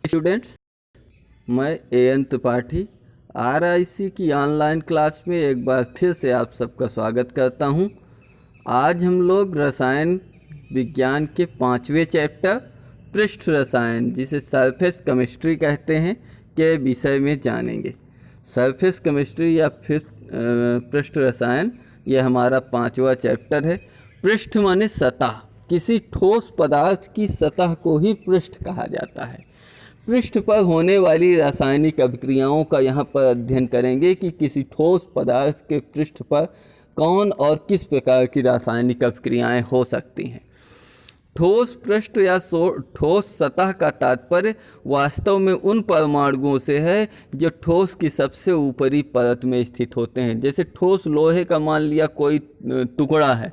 Students, मैं N Tripathi RIC की online class में एक बार फिर से आप सबका स्वागत करता हूं। आज हम लोग रसायन विज्ञान के 5वें चैप्टर पृष्ठ रसायन, जिसे सरफेस केमिस्ट्री कहते हैं, के विषय में जानेंगे। सरफेस केमिस्ट्री या फिर पृष्ठ रसायन यह हमारा 5वां चैप्टर है। पृष्ठ माने सतह, किसी ठोस पदार्थ की सतह को ही पृष्ठ कहा जाता है। पृष्ठ पर होने वाली रासायनिक अभिक्रियाओं का यहाँ पर अध्ययन करेंगे कि किसी ठोस पदार्थ के पृष्ठ पर कौन और किस प्रकार की रासायनिक अभिक्रियाएं हो सकती हैं। ठोस पृष्ठ या ठोस सतह का तात्पर्य वास्तव में उन परमाणुओं से है जो ठोस की सबसे ऊपरी परत में स्थित होते हैं। जैसे ठोस लोहे का मान लिया कोई टुकड़ा है,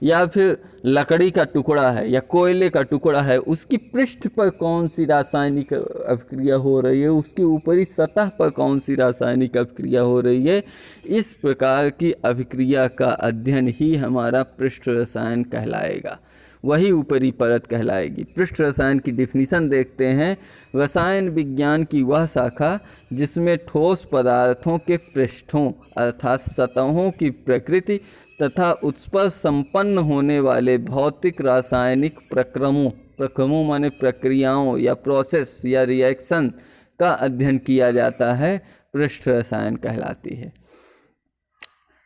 या फिर लकड़ी का टुकड़ा है, या कोयले का टुकड़ा है, उसकी पृष्ठ पर कौन सी रासायनिक अभिक्रिया हो रही है, उसकी ऊपरी सतह पर कौन सी रासायनिक अभिक्रिया हो रही है, इस प्रकार की अभिक्रिया का अध्ययन ही हमारा पृष्ठ रसायन कहलाएगा, वही ऊपरी परत कहलाएगी। पृष्ठ रसायन की डिफिनीशन देखते हैं। रसायन विज्ञान की वह शाखा जिसमें ठोस पदार्थों के पृष्ठों अर्थात सतहों की प्रकृति तथा उस पर संपन्न होने वाले भौतिक रासायनिक प्रक्रमों माने प्रक्रियाओं या प्रोसेस या रिएक्शन का अध्ययन किया जाता है, पृष्ठ रसायन कहलाती है।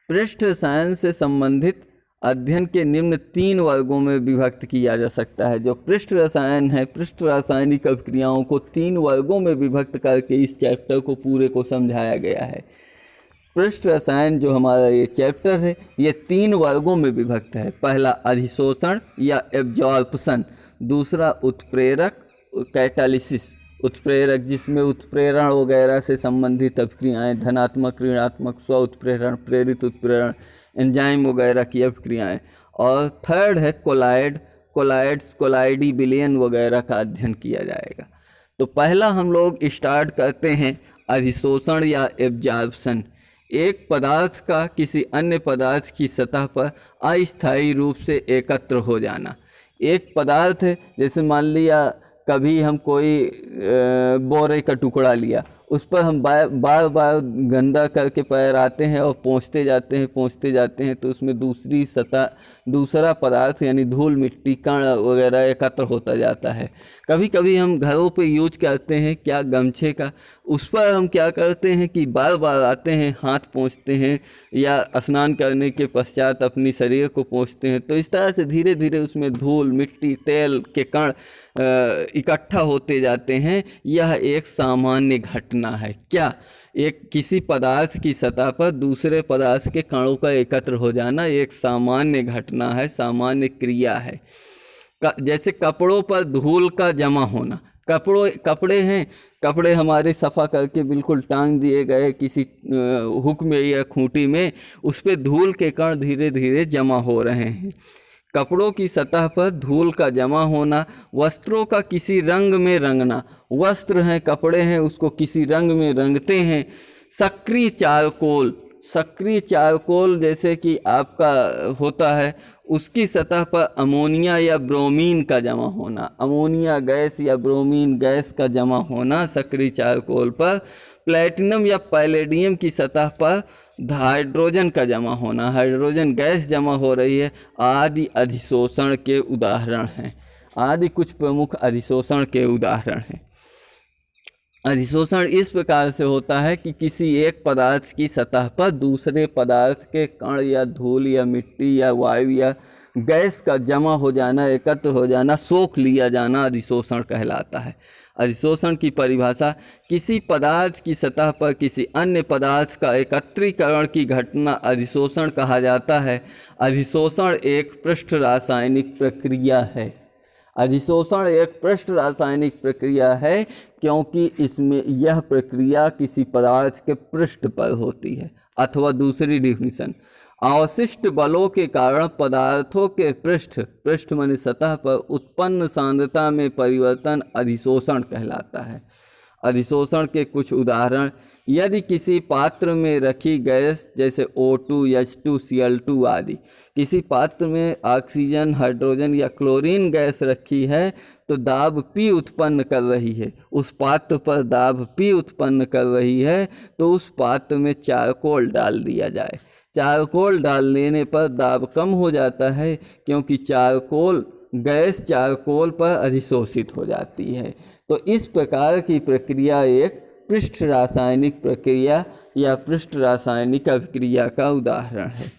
पृष्ठ रसायन से संबंधित अध्ययन के निम्न 3 वर्गों में विभक्त किया जा सकता है। जो पृष्ठ रसायन है, पृष्ठ रासायनिक अभिक्रियाओं को 3 वर्गों में विभक्त करके इस चैप्टर को पूरे को समझाया गया है। पृष्ठ रसायन जो हमारा ये चैप्टर है, ये 3 वर्गों में विभक्त है। पहला अधिशोषण या एब्जॉर्प्शन, दूसरा उत्प्रेरक कैटालिसिस, उत्प्रेरक जिसमें उत्प्रेरण वगैरह से संबंधित अभिक्रियाएँ, धनात्मक ऋणात्मक स्व उत्प्रेरण, प्रेरित उत्प्रेरण, एंजाइम वगैरह की अभिक्रियाएँ, और थर्ड है कोलाइड्स, कोलाइडी विलयन वगैरह का अध्ययन किया जाएगा। तो पहला हम लोग स्टार्ट करते हैं अधिशोषण या एब्जॉर्प्शन। एक पदार्थ का किसी अन्य पदार्थ की सतह पर अस्थायी रूप से एकत्र हो जाना। एक पदार्थ है, जैसे मान लिया कभी हम कोई बोरे का टुकड़ा लिया, उस पर हम बार बार गंदा करके पैर आते हैं और पहुँचते जाते हैं तो उसमें दूसरा पदार्थ यानी धूल मिट्टी कण वगैरह एकत्र होता जाता है। कभी कभी हम घरों पे यूज करते हैं क्या, गमछे का, उस पर हम क्या करते हैं कि बार बार आते हैं, हाथ पोंछते हैं या स्नान करने के पश्चात अपनी शरीर को पोंछते हैं, तो इस तरह से धीरे धीरे उसमें धूल मिट्टी तेल के कण इकट्ठा होते जाते हैं। यह एक सामान्य घटना है। क्या? एक किसी पदार्थ की सतह पर दूसरे पदार्थ के कणों का एकत्र हो जाना एक सामान्य घटना है, सामान्य क्रिया है। जैसे कपड़ों पर धूल का जमा होना। कपड़े हमारे सफ़ा करके बिल्कुल टांग दिए गए किसी हुक में या खूंटी में, उस पर धूल के कण धीरे धीरे जमा हो रहे हैं। कपड़ों की सतह पर धूल का जमा होना, वस्त्रों का किसी रंग में रंगना, वस्त्र हैं, कपड़े हैं, उसको किसी रंग में रंगते हैं। सक्रिय चारकोल जैसे कि आपका होता है, उसकी सतह पर अमोनिया या ब्रोमीन का जमा होना, अमोनिया गैस या ब्रोमीन गैस का जमा होना सक्रिय चारकोल पर। प्लैटिनम या पैलेडियम की सतह पर हाइड्रोजन का जमा होना, हाइड्रोजन गैस जमा हो रही है, आदि अधिशोषण के उदाहरण हैं। आदि कुछ प्रमुख अधिशोषण के उदाहरण हैं। अधिशोषण इस प्रकार से होता है कि किसी एक पदार्थ की सतह पर दूसरे पदार्थ के कण या धूल या मिट्टी या वायु या गैस का जमा हो जाना, एकत्र हो जाना, सोख लिया जाना अधिशोषण कहलाता है। अधिशोषण की परिभाषा किसी पदार्थ की सतह पर किसी अन्य पदार्थ का एकत्रीकरण की घटना अधिशोषण कहा जाता है। अधिशोषण एक पृष्ठ रासायनिक प्रक्रिया है। अधिशोषण एक पृष्ठ रासायनिक प्रक्रिया है क्योंकि इसमें यह प्रक्रिया किसी पदार्थ के पृष्ठ पर होती है। अथवा दूसरी डिफिनीशन, अवशिष्ट बलों के कारण पदार्थों के पृष्ठ माने सतह पर उत्पन्न सांद्रता में परिवर्तन अधिशोषण कहलाता है। अधिशोषण के कुछ उदाहरण, यदि किसी पात्र में रखी गैस जैसे O2, H2, Cl2 आदि, किसी पात्र में ऑक्सीजन, हाइड्रोजन या क्लोरीन गैस रखी है तो दाब P उत्पन्न कर रही है, उस पात्र पर दाब P उत्पन्न कर रही है, तो उस पात्र में चारकोल डाल दिया जाए। चारकोल डाल देने पर दाब कम हो जाता है, क्योंकि गैस चारकोल पर अधिशोषित हो जाती है। तो इस प्रकार की प्रक्रिया एक पृष्ठ रासायनिक प्रक्रिया या पृष्ठ रासायनिक अभिक्रिया का उदाहरण है।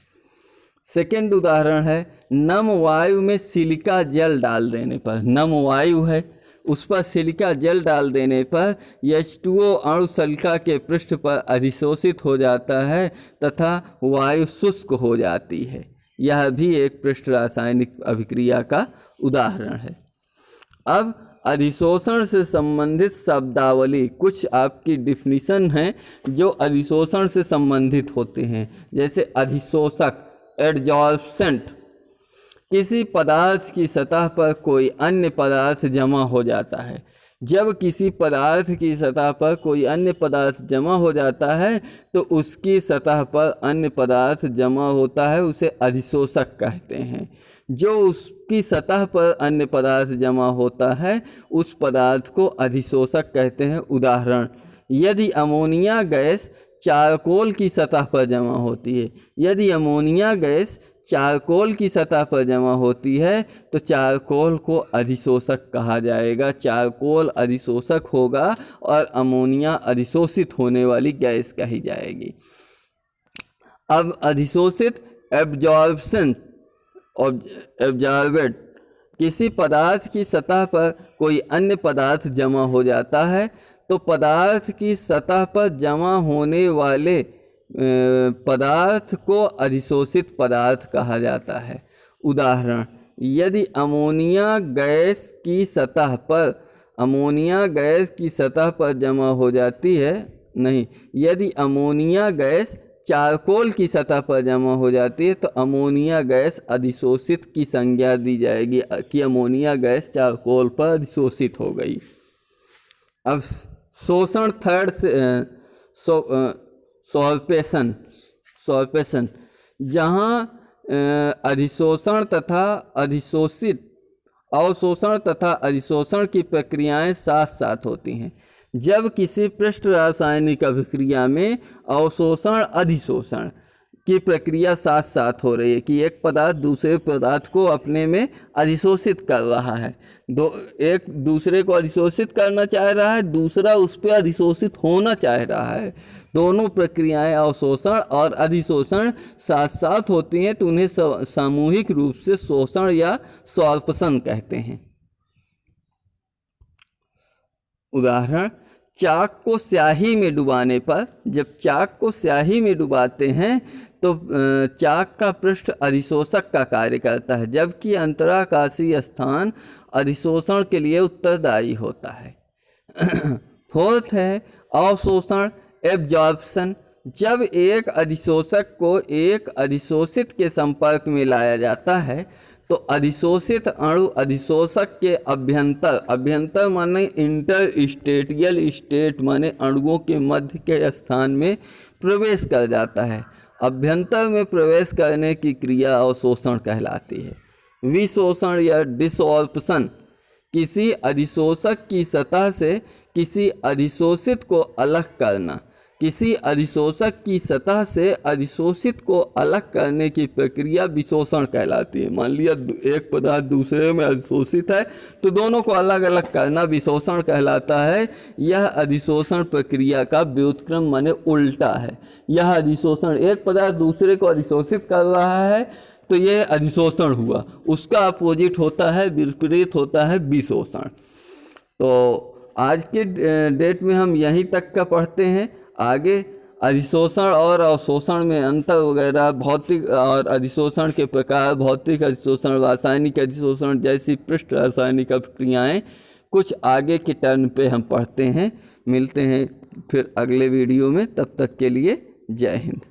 सेकेंड उदाहरण है नम वायु में सिलिका जल डाल देने पर। नम वायु है, उस पर सिलिका जल डाल देने पर H2O अणु सिलिका के पृष्ठ पर अधिशोषित हो जाता है तथा वायु शुष्क हो जाती है। यह भी एक पृष्ठ रासायनिक अभिक्रिया का उदाहरण है। अब अधिशोषण से संबंधित शब्दावली, कुछ आपकी डिफिनीशन हैं जो अधिशोषण से संबंधित होते हैं। जैसे अधिशोषक, एडजॉर्बसेंट, किसी पदार्थ की सतह पर कोई अन्य पदार्थ जमा हो जाता है। जब किसी पदार्थ की सतह पर कोई अन्य पदार्थ जमा हो जाता है तो उसकी सतह पर अन्य पदार्थ जमा होता है, उसे अधिशोषक कहते हैं। जो उसकी सतह पर अन्य पदार्थ जमा होता है उस पदार्थ को अधिशोषक कहते हैं। उदाहरण, यदि अमोनिया गैस चारकोल की सतह पर जमा होती है, यदि अमोनिया गैस चारकोल की सतह पर जमा होती है तो चारकोल को अधिशोषक कहा जाएगा। चारकोल अधिशोषक होगा और अमोनिया अधिशोषित होने वाली गैस कही जाएगी। अब अधिशोषित, एब्जॉर्बेट, किसी पदार्थ की सतह पर कोई अन्य पदार्थ जमा हो जाता है तो पदार्थ की सतह पर जमा होने वाले पदार्थ को अधिशोषित पदार्थ कहा जाता है। उदाहरण, यदि अमोनिया गैस की सतह पर जमा हो जाती है, नहीं, यदि अमोनिया गैस चारकोल की सतह पर जमा हो जाती है तो अमोनिया गैस अधिशोषित की संज्ञा दी जाएगी कि अमोनिया गैस चारकोल पर अधिशोषित हो गई। अब शोषण, थर्ड से सॉर्प्शन, जहाँ अधिशोषण तथा अवशोषण तथा अधिशोषण की प्रक्रियाएं साथ साथ होती हैं। जब किसी पृष्ठ रासायनिक अभिक्रिया में अवशोषण अधिशोषण की प्रक्रिया साथ साथ हो रही है कि एक पदार्थ दूसरे पदार्थ को अपने में अधिशोषित कर रहा है, एक दूसरे को अधिशोषित करना चाह रहा है, दूसरा उस पर अधिशोषित होना चाह रहा है। दोनों प्रक्रियाएं अवशोषण और अधिशोषण साथ साथ होती हैं तो उन्हें सामूहिक रूप से शोषण या सॉर्प्शन कहते हैं। उदाहरण, चाक को स्याही में डुबाने पर, जब चाक को स्याही में डुबाते हैं तो चाक का पृष्ठ अधिशोषक का कार्य करता है, जबकि अंतराकाशीय स्थान अधिशोषण के लिए उत्तरदायी होता है। फोर्थ है अवशोषण, एब्जॉर्प्शन। जब एक अधिशोषक को एक अधिशोषित के संपर्क में लाया जाता है तो अधिशोषित अणु अधिशोषक के अभ्यंतर माने इंटरस्टेटियल स्टेट माने अणुओं के मध्य के स्थान में प्रवेश कर जाता है। अभ्यंतर में प्रवेश करने की क्रिया अवशोषण कहलाती है। विशोषण या डिसॉर्प्शन, किसी अधिशोषक की सतह से किसी अधिशोषित को अलग करना। किसी अधिशोषक की सतह से अधिशोषित को अलग करने की प्रक्रिया विशोषण कहलाती है। मान लिया एक पदार्थ दूसरे में अधिशोषित है तो दोनों को अलग अलग करना विशोषण कहलाता है। यह अधिशोषण प्रक्रिया का व्युत्क्रम माने उल्टा है। यह अधिशोषण, एक पदार्थ दूसरे को अधिशोषित कर रहा है तो यह अधिशोषण हुआ, उसका अपोजिट होता है, विपरीत होता है विशोषण। तो आज के डेट में हम यहीं तक का पढ़ते हैं। आगे अधिशोषण और अवशोषण में अंतर वगैरह, भौतिक और अधिशोषण के प्रकार, भौतिक अधिशोषण, रासायनिक अधिशोषण जैसी पृष्ठ रासायनिक अभिक्रियाएं कुछ आगे के टर्न पे हम पढ़ते हैं। मिलते हैं फिर अगले वीडियो में, तब तक के लिए जय हिंद।